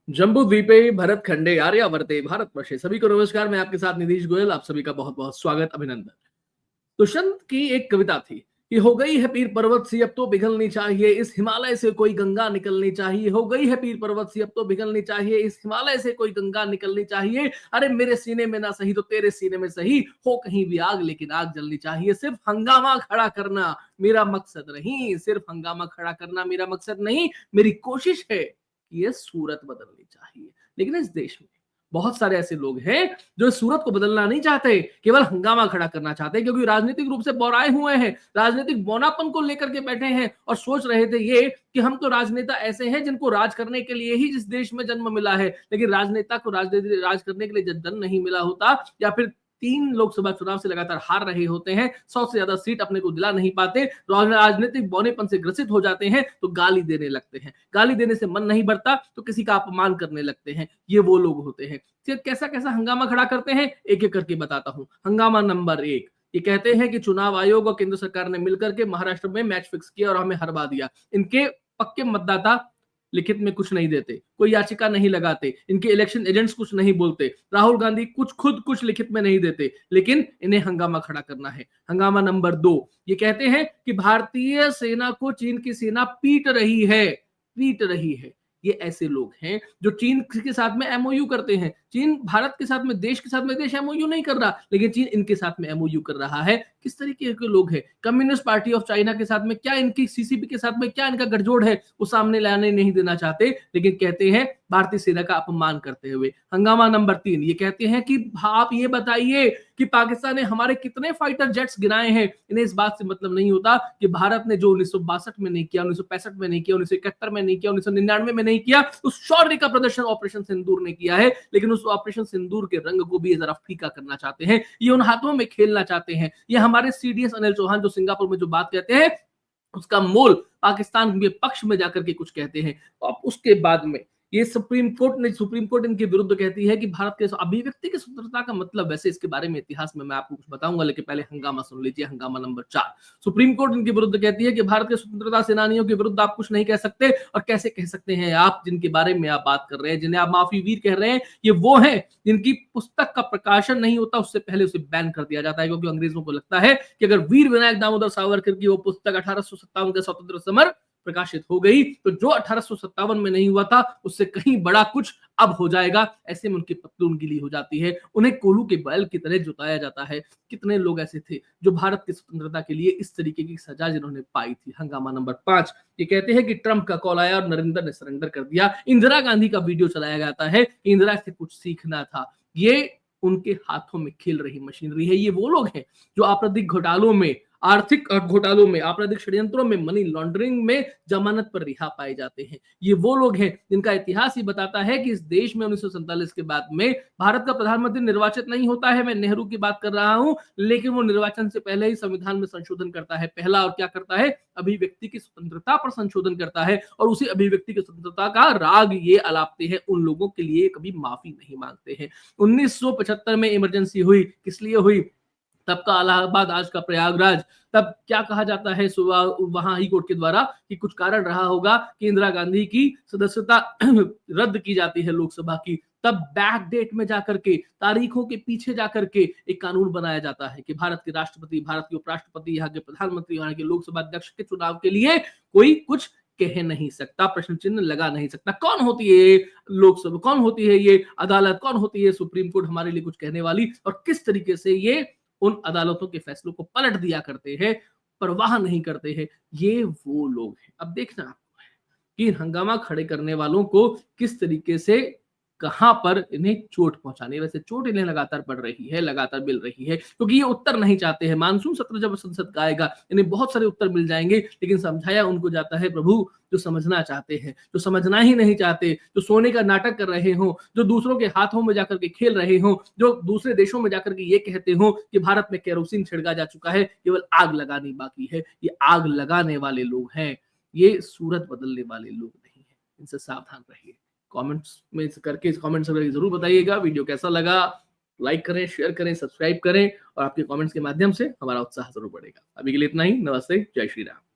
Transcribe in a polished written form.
जम्बू द्वीपे भरत खंडे आर्यावर्ते भारतवर्षे। सभी को नमस्कार। मैं आपके साथ निधीश गोयल। आप सभी का बहुत बहुत स्वागत, अभिनंदन। दुष्यंत की एक कविता थी कि हो गई है पीर पर्वत सी अब तो पिघलनी चाहिए, इस हिमालय से कोई गंगा निकलनी चाहिए। हो गई है पीर पर्वत सी अब तो पिघलनी चाहिए, इस हिमालय से कोई गंगा निकलनी चाहिए। अरे मेरे सीने में ना सही तो तेरे सीने में सही, हो कहीं भी आग लेकिन आग जलनी चाहिए। सिर्फ हंगामा खड़ा करना मेरा मकसद नहीं, सिर्फ हंगामा खड़ा करना मेरा मकसद नहीं, मेरी कोशिश है कि ये सूरत बदलनी चाहिए। लेकिन इस देश में बहुत सारे ऐसे लोग हैं जो इस सूरत को बदलना नहीं चाहते, केवल हंगामा खड़ा करना चाहते हैं, क्योंकि राजनीतिक रूप से बौराए हुए हैं, राजनीतिक बौनापन को लेकर के बैठे हैं और सोच रहे थे ये कि हम तो राजनेता ऐसे हैं जिनको राज करने के लिए ही जिस देश में जन्म मिला है। लेकिन राजनेता को राज करने के लिए जब जन्म नहीं मिला होता, या फिर 3 लोकसभा चुनाव से लगातार हार रहे होते हैं, 100 से ज्यादा सीट अपने को दिला नहीं पाते, राजनीतिक बौनेपन से ग्रसित हो जाते हैं, तो गाली देने लगते हैं। गाली देने से मन नहीं भरता तो किसी का अपमान करने लगते हैं। ये वो लोग होते हैं। फिर कैसा कैसा हंगामा खड़ा करते हैं, एक एक करके बताता हूं। हंगामा नंबर 1, ये कहते हैं कि चुनाव आयोग और केंद्र सरकार ने मिलकर के महाराष्ट्र में मैच फिक्स किया और हमें हरवा दिया। इनके पक्के मतदाता लिखित में कुछ नहीं देते, कोई याचिका नहीं लगाते, इनके इलेक्शन एजेंट्स कुछ नहीं बोलते, राहुल गांधी खुद कुछ लिखित में नहीं देते, लेकिन इन्हें हंगामा खड़ा करना है। हंगामा नंबर 2, ये कहते हैं कि भारतीय सेना को चीन की सेना पीट रही है। ये ऐसे लोग हैं जो चीन के साथ में एमओयू करते हैं। चीन भारत के साथ में, देश के साथ में देश एमओयू नहीं कर रहा, लेकिन चीन इनके साथ में एमओयू कर रहा है। किस तरीके के लोग हैं? कम्युनिस्ट पार्टी ऑफ चाइना के साथ में क्या इनकी, सीसीपी के साथ में क्या इनका गठजोड़ है, वो सामने लाने नहीं देना चाहते, लेकिन कहते हैं भारतीय सेना का अपमान करते हुए। हंगामा नंबर 3, ये कहते हैं कि आप ये बताइए कि पाकिस्तान ने हमारे कितने फाइटर जेट्स गिराए हैं। इन्हें इस बात से मतलब नहीं होता कि भारत ने जो 1962 में नहीं किया, 1965 में नहीं किया, 1971 में नहीं किया, 1999 में नहीं किया, उस शौर्य का प्रदर्शन ऑपरेशन सिंदूर ने किया है। लेकिन उस ऑपरेशन सिंदूर के रंग को भी जरा फीका करना चाहते हैं, ये उन हाथों में खेलना चाहते हैं। ये हमारे सीडीएस अनिल चौहान जो सिंगापुर में जो बात कहते हैं, उसका मोल पाकिस्तान के पक्ष में जाकर के कुछ कहते हैं। अब उसके बाद में ये सुप्रीम कोर्ट इनके विरुद्ध कहती है कि भारत के अभिव्यक्ति की स्वतंत्रता का मतलब, वैसे इसके बारे में इतिहास में मैं आपको कुछ बताऊंगा, लेकिन पहले हंगामा सुन लीजिए। हंगामा नंबर 4, सुप्रीम कोर्ट इनके विरुद्ध कहती है कि भारत के स्वतंत्रता सेनानियों के विरुद्ध आप कुछ नहीं कह सकते। और कैसे कह सकते हैं आप? जिनके बारे में आप बात कर रहे हैं, जिन्हें आप माफी वीर कह रहे हैं, ये वो हैं जिनकी पुस्तक का प्रकाशन नहीं होता उससे पहले उसे बैन कर दिया जाता है, क्योंकि अंग्रेजों को लगता है कि अगर वीर विनायक दामोदर सावरकर की वो पुस्तक 1857 का स्वतंत्र समर प्रकाशित हो गई, तो जो 1857 में नहीं हुआ था उससे कहीं बड़ा कुछ अब हो जाएगा। ऐसे में उनकी पतलून गीली हो जाती है, उन्हें कोल्हू के बैल की तरह जुताया जाता है। कितने लोग ऐसे थे जो भारत की स्वतंत्रता के लिए इस तरीके की सजा जिन्होंने पाई थी। हंगामा नंबर 5, ये कहते हैं कि ट्रंप का कॉल आया और नरेंद्र ने सरेंडर कर दिया। इंदिरा गांधी का वीडियो चलाया जाता है, इंदिरा से कुछ सीखना था। ये उनके हाथों में खेल रही मशीनरी है। ये वो लोग हैं जो आपराधिक घोटालों में, आर्थिक घोटालों में, आपराधिक षड्यंत्रों में, मनी लॉन्ड्रिंग में जमानत पर रिहा पाए जाते हैं। ये वो लोग हैं जिनका इतिहास ही बताता है कि इस देश में 1947 के बाद में भारत का प्रधानमंत्री निर्वाचित नहीं होता है। मैं नेहरू की बात कर रहा हूं, लेकिन वो निर्वाचन से पहले ही संविधान में संशोधन करता है। पहला और क्या करता है? अभिव्यक्ति की स्वतंत्रता पर संशोधन करता है, और उसी अभिव्यक्ति की स्वतंत्रता का राग ये अलापते हैं, उन लोगों के लिए कभी माफी नहीं मांगते हैं। 1975 में इमरजेंसी हुई, किस लिए हुई? तब का इलाहाबाद, आज का प्रयागराज। तब क्या कहा जाता है सुबह वहां हाई कोर्ट के द्वारा कि कुछ कारण रहा होगा कि इंदिरा गांधी की सदस्यता रद्द की जाती है लोकसभा की। तब बैक डेट में जाकर के, तारीखों के पीछे जाकर के एक कानून बनाया जाता है कि भारत के राष्ट्रपति, भारत के उपराष्ट्रपति, यहाँ के प्रधानमंत्री, यहाँ के लोकसभा अध्यक्ष के चुनाव के लिए कोई कुछ कह नहीं सकता, प्रश्न चिन्ह लगा नहीं सकता। कौन होती है ये लोकसभा, कौन होती है ये अदालत, कौन होती है सुप्रीम कोर्ट हमारे लिए कुछ कहने वाली, और किस तरीके से ये उन अदालतों के फैसलों को पलट दिया करते हैं, परवाह नहीं करते हैं। ये वो लोग हैं। अब देखना आपको है कि हंगामा खड़े करने वालों को किस तरीके से, कहां पर इन्हें चोट पहुंचानी। वैसे चोट इन्हें लगातार पड़ रही है, लगातार मिल रही है, क्योंकि ये उत्तर नहीं चाहते हैं। मानसून सत्र जब संसद का आएगा, इन्हें बहुत सारे उत्तर मिल जाएंगे, लेकिन समझाया उनको जाता है प्रभु जो समझना चाहते हैं, जो समझना ही नहीं चाहते, जो सोने का नाटक कर रहे हो, जो दूसरों के हाथों में जाकर के खेल रहे हो, जो दूसरे देशों में जाकर के ये कहते हो कि भारत में केरोसिन छिड़का जा चुका है, केवल आग लगानी बाकी है। ये आग लगाने वाले लोग हैं, ये सूरत बदलने वाले लोग नहीं है। इनसे सावधान रहिए। कमेंट्स में करके, कमेंट्स करके जरूर बताइएगा वीडियो कैसा लगा। लाइक करें, शेयर करें, सब्सक्राइब करें, और आपके कमेंट्स के माध्यम से हमारा उत्साह जरूर बढ़ेगा। अभी के लिए इतना ही। नमस्ते, जय श्री राम।